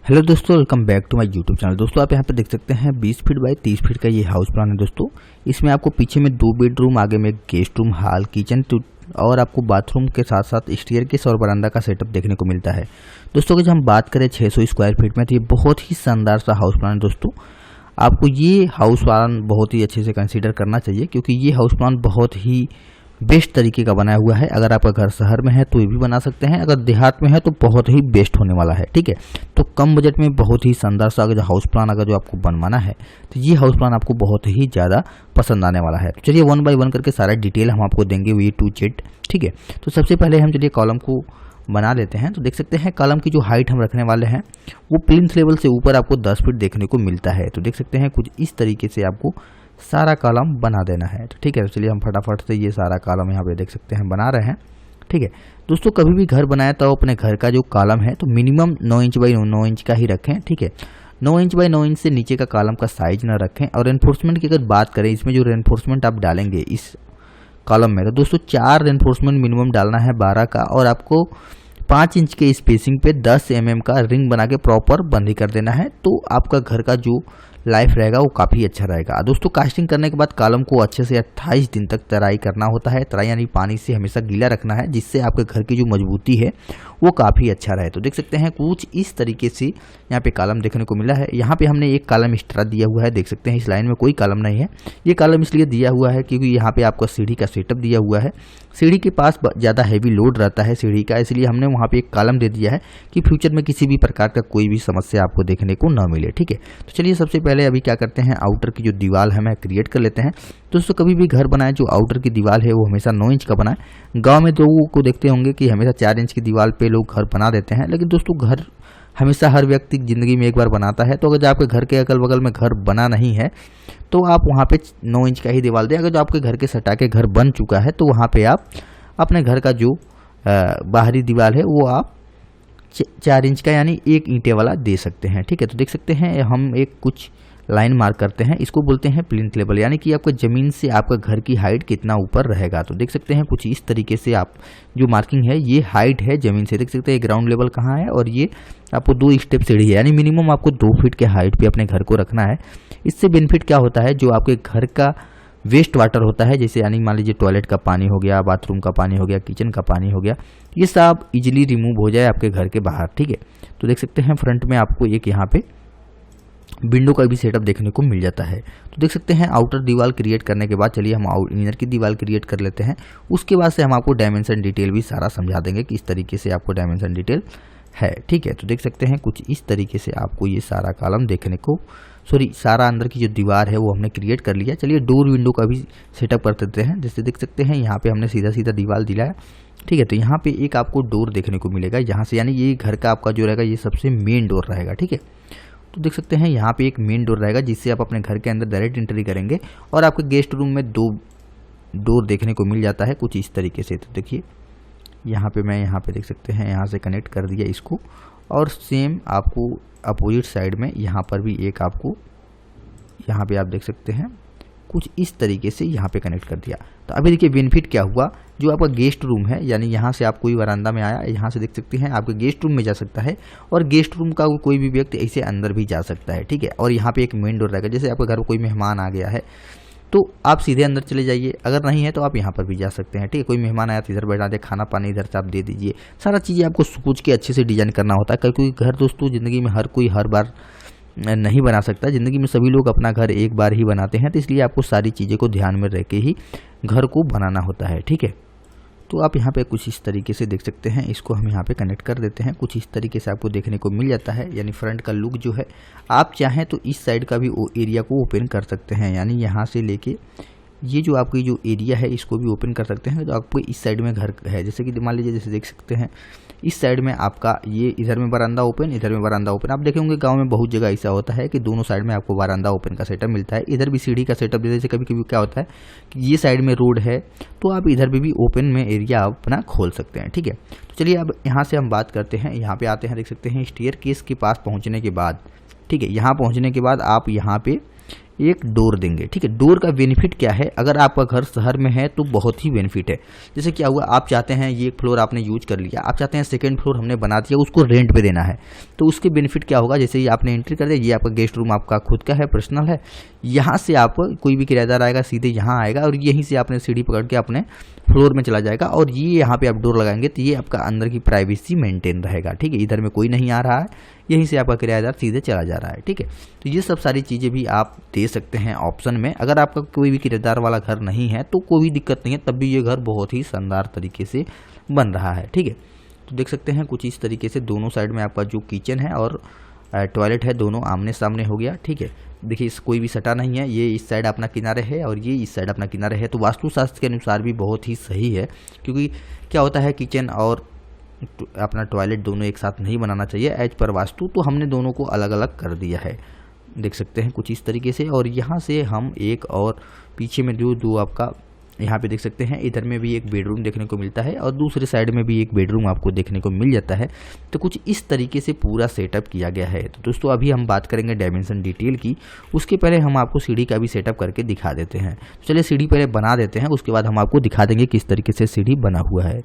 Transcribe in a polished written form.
Hello दोस्तों, welcome back to my YouTube channel. दोस्तों आप यहाँ पे देख सकते हैं 20 फीट बाय 30 फीट का ये हाउस प्लान है। दोस्तों इसमें आपको पीछे में 2 बेडरूम, आगे में गेस्ट रूम, हॉल, किचन और आपको बाथरूम के साथ साथ स्टेयरकेस और बरामदा का सेटअप देखने को मिलता है। दोस्तों अगर हम बात करें 600 स्क्वायर फीट में, तो ये बहुत ही शानदार सा हाउस प्लान है। दोस्तों आपको ये हाउस प्लान बहुत ही अच्छे से कंसीडर करना चाहिए, क्योंकि ये हाउस प्लान बहुत ही बेस्ट तरीके का बनाया हुआ है। अगर आपका घर शहर में है तो ये भी बना सकते हैं, अगर देहात में है तो बहुत ही बेस्ट होने वाला है। ठीक है, तो कम बजट में बहुत ही शानदार सा अगर हाउस प्लान अगर जो आपको बनवाना है तो ये हाउस प्लान आपको बहुत ही ज़्यादा पसंद आने वाला है। तो चलिए 1 बाय 1 करके सारा डिटेल हम आपको देंगे A to Z। ठीक है, तो सबसे पहले हम चलिए कॉलम को बना लेते हैं। तो देख सकते हैं कॉलम की जो हाइट हम रखने वाले हैं वो प्लिंथ लेवल से ऊपर आपको 10 फीट देखने को मिलता है। तो देख सकते हैं कुछ इस तरीके से आपको सारा कॉलम बना देना है। तो ठीक है, तो चलिए हम फटाफट से ये सारा कॉलम यहाँ पे देख सकते हैं बना रहे हैं। ठीक है दोस्तों, कभी भी घर बनाए तो अपने घर का जो कॉलम है तो मिनिमम 9 इंच बाई 9 इंच का ही रखें। ठीक है, 9 इंच बाई 9 इंच से नीचे का कॉलम का साइज ना रखें। और रेनफोर्समेंट की अगर बात करें, इसमें जो रेनफोर्समेंट आप डालेंगे इस कॉलम में, तो दोस्तों 4 रेनफोर्समेंट मिनिमम डालना है 12 का, और आपको 5 इंच के स्पेसिंग पे 10 mm का रिंग बना के प्रॉपर बंदी कर देना है। तो आपका घर का जो लाइफ रहेगा वो काफ़ी अच्छा रहेगा। दोस्तों कास्टिंग करने के बाद कॉलम को अच्छे से 28 दिन तक तराई करना होता है। तराई यानी पानी से हमेशा गीला रखना है, जिससे आपके घर की जो मजबूती है वो काफ़ी अच्छा रहे। तो देख सकते हैं कुछ इस तरीके से यहाँ पे कॉलम देखने को मिला है। यहाँ पे हमने एक कॉलम एक्स्ट्रा दिया हुआ है। देख सकते हैं इस लाइन में कोई कॉलम नहीं है। ये कॉलम इसलिए दिया हुआ है क्योंकि यहाँ पे आपका सीढ़ी का सेटअप दिया हुआ है। सीढ़ी के पास ज़्यादा हैवी लोड रहता है सीढ़ी का, इसलिए हमने वहाँ पे एक कॉलम दे दिया है कि फ्यूचर में किसी भी प्रकार का कोई भी समस्या आपको देखने को न मिले। ठीक है, तो चलिए सबसे पहले अभी क्या करते हैं, आउटर की जो दीवार है मैं क्रिएट कर लेते हैं। दोस्तों कभी भी घर बनाए जो आउटर की दीवार है वो हमेशा 9 इंच का बनाए। गांव में लोगों को देखते होंगे कि हमेशा 4 इंच की दीवार पे लोग घर बना देते हैं, लेकिन दोस्तों घर हमेशा हर व्यक्ति ज़िंदगी में एक बार बनाता है। तो अगर आपके घर के अगल बगल में घर बना नहीं है तो आप वहाँ पे 9 इंच का ही दीवार दें। अगर जो आपके घर के सटा के घर बन चुका है तो वहाँ पे आप अपने घर का जो बाहरी दीवार है वो आप 4 इंच का यानी 1 ईंटे वाला दे सकते हैं। ठीक है, तो देख सकते हैं हम एक कुछ लाइन मार्क करते हैं, इसको बोलते हैं प्लिंथ लेवल, यानी कि आपका ज़मीन से आपका घर की हाइट कितना ऊपर रहेगा। तो देख सकते हैं कुछ इस तरीके से आप जो मार्किंग है ये हाइट है ज़मीन से। देख सकते हैं ग्राउंड लेवल कहाँ है, और ये आपको 2 स्टेप सीढ़ी है, यानी मिनिमम आपको 2 फीट के हाइट पे अपने घर को रखना है। इससे बेनिफिट क्या होता है, जो आपके घर का वेस्ट वाटर होता है, जैसे यानी मान लीजिए टॉयलेट का पानी हो गया, बाथरूम का पानी हो गया, किचन का पानी हो गया, ये सब इजीली रिमूव हो जाए आपके घर के बाहर। ठीक है, तो देख सकते हैं फ्रंट में आपको एक यहाँ पे विंडो का भी सेटअप देखने को मिल जाता है। तो देख सकते हैं आउटर दीवार क्रिएट करने के बाद चलिए हम इनर की दीवार क्रिएट कर लेते हैं। उसके बाद से हम आपको डायमेंशन डिटेल भी सारा समझा देंगे कि इस तरीके से आपको डायमेंशन डिटेल है। ठीक है, तो देख सकते हैं कुछ इस तरीके से आपको ये सारा कॉलम देखने को सारा अंदर की जो दीवार है वो हमने क्रिएट कर लिया। चलिए डोर विंडो का भी सेटअप कर देते हैं। जैसे देख सकते हैं यहाँ पे हमने सीधा सीधा दीवार दिलाया। ठीक है, तो यहाँ पे एक आपको डोर देखने को मिलेगा यहाँ से, यानी ये घर का आपका जो रहेगा ये सबसे मेन डोर रहेगा। ठीक है, तो देख सकते हैं यहाँ पे एक मेन डोर रहेगा जिससे आप अपने घर के अंदर डायरेक्ट एंट्री करेंगे, और आपके गेस्ट रूम में 2 डोर देखने को मिल जाता है कुछ इस तरीके से। तो देखिए यहाँ पे देख सकते हैं यहाँ से कनेक्ट कर दिया इसको, और सेम आपको अपोजिट साइड में यहाँ पर भी एक आपको यहाँ पे आप देख सकते हैं कुछ इस तरीके से यहाँ पे कनेक्ट कर दिया। तो अभी देखिए बेनिफिट क्या हुआ, जो आपका गेस्ट रूम है, यानी यहाँ से आप कोई वरांदा में आया, यहाँ से देख सकते हैं आपके गेस्ट रूम में जा सकता है, और गेस्ट रूम का कोई भी व्यक्ति ऐसे अंदर भी जा सकता है। ठीक है, और यहाँ पे एक मेन डोर रहेगा, जैसे आपके घर में कोई मेहमान आ गया है तो आप सीधे अंदर चले जाइए, अगर नहीं है तो आप यहाँ पर भी जा सकते हैं। ठीक है, कोई मेहमान आया तो इधर बैठा दे, खाना पानी इधर से आप दे दीजिए। सारा चीज़ें आपको सोच के अच्छे से डिजाइन करना होता है, क्योंकि घर दोस्तों ज़िंदगी में हर कोई हर बार नहीं बना सकता। ज़िंदगी में सभी लोग अपना घर एक बार ही बनाते हैं, तो इसलिए आपको सारी चीज़ें को ध्यान में रख के ही घर को बनाना होता है। ठीक है, तो आप यहाँ पे कुछ इस तरीके से देख सकते हैं, इसको हम यहाँ पे कनेक्ट कर देते हैं। कुछ इस तरीके से आपको देखने को मिल जाता है, यानी फ्रंट का लुक जो है, आप चाहें तो इस साइड का भी एरिया को ओपन कर सकते हैं, यानी यहाँ से लेके ये जो आपकी जो एरिया है इसको भी ओपन कर सकते हैं। तो आपको इस साइड में घर है, जैसे कि मान लीजिए जैसे देख सकते हैं इस साइड में आपका ये इधर में बरामदा ओपन, इधर में बरामदा ओपन। आप देखेंगे गांव में बहुत जगह ऐसा होता है कि दोनों साइड में आपको बरामदा ओपन का सेटअप मिलता है। इधर भी सीढ़ी का सेटअप, जैसे कभी कभी क्या होता है कि ये साइड में रोड है तो आप इधर भी ओपन में एरिया आप अपना खोल सकते हैं। ठीक है, तो चलिए अब यहाँ से हम बात करते हैं, यहाँ पे आते हैं। देख सकते हैं स्टेयरकेस के पास पहुँचने के बाद, ठीक है, यहाँ पहुँचने के बाद आप यहाँ पे एक डोर देंगे। ठीक है, डोर का बेनिफिट क्या है, अगर आपका घर शहर में है तो बहुत ही बेनिफिट है। जैसे क्या हुआ, आप चाहते हैं ये फ्लोर आपने यूज कर लिया, आप चाहते हैं सेकंड फ्लोर हमने बना दिया, उसको रेंट पे देना है, तो उसके बेनिफिट क्या होगा, जैसे ही आपने एंट्री कर दिया, ये आपका गेस्ट रूम आपका खुद का है, पर्सनल है, यहाँ से आप कोई भी किराएदार आएगा सीधे यहाँ आएगा और यहीं से आपने सीढ़ी पकड़ के अपने फ्लोर में चला जाएगा और ये यहाँ पे आप डोर लगाएंगे तो ये आपका अंदर की प्राइवेसी मेंटेन रहेगा। ठीक है, इधर में कोई नहीं आ रहा है, यहीं से आपका किराएदार सीधे चला जा रहा है। ठीक है, तो ये सब सारी चीज़ें भी आप दे सकते हैं ऑप्शन में। अगर आपका कोई भी किराएदार वाला घर नहीं है तो कोई दिक्कत नहीं है, तब भी ये घर बहुत ही शानदार तरीके से बन रहा है। ठीक है, तो देख सकते हैं कुछ इस तरीके से दोनों साइड में आपका जो किचन है और टॉयलेट है दोनों आमने सामने हो गया। ठीक है, देखिए इस कोई भी सटा नहीं है, ये इस साइड अपना किनारे है और ये इस साइड अपना किनारे है, तो वास्तुशास्त्र के अनुसार भी बहुत ही सही है। क्योंकि क्या होता है, किचन और अपना टॉयलेट दोनों एक साथ नहीं बनाना चाहिए एज पर वास्तु, तो हमने दोनों को अलग अलग कर दिया है। देख सकते हैं कुछ इस तरीके से। और यहाँ से हम एक और पीछे में जो दो आपका यहाँ पे देख सकते हैं, इधर में भी एक बेडरूम देखने को मिलता है और दूसरे साइड में भी एक बेडरूम आपको देखने को मिल जाता है। तो कुछ इस तरीके से पूरा सेटअप किया गया है। तो दोस्तों अभी हम बात करेंगे डायमेंशन डिटेल की, उसके पहले हम आपको सीढ़ी का भी सेटअप करके दिखा देते हैं। तो चलिए सीढ़ी पहले बना देते हैं, उसके बाद हम आपको दिखा देंगे किस तरीके से सीढ़ी बना हुआ है।